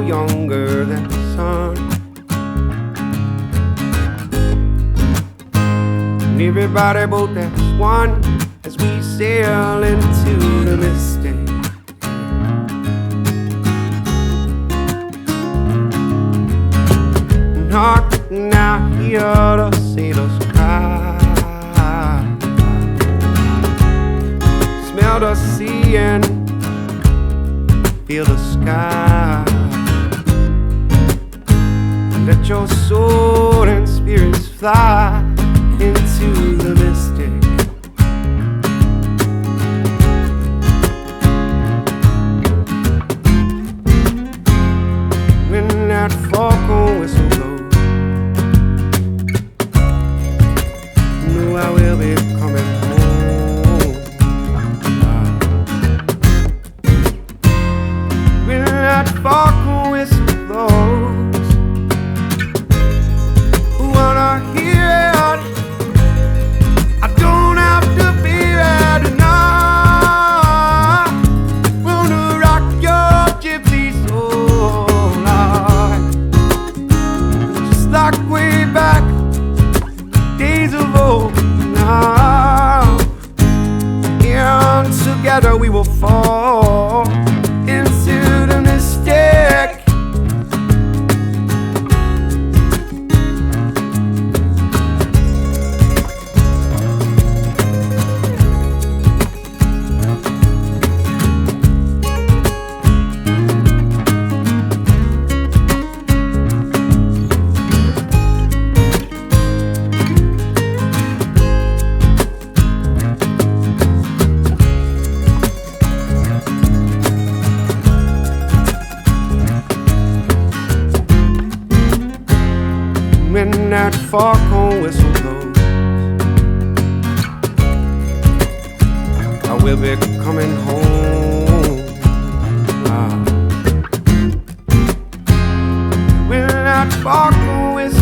younger than the sun. And everybody both as one as we sail into the mystic. Not now hear the sailors cry, smell the sea and feel the sky. Let your soul and spirits fly into the mystic. When that foghorn whistle blows, know I will be coming home. When that foghorn whistle blows, wanna hear it. I don't have to be there tonight. Wanna rock your gypsy soul, Lord. Just like way back, days of old. Now, and together we will fall into the mystic. When that foghorn whistle blows, I will be coming home. When that foghorn whistle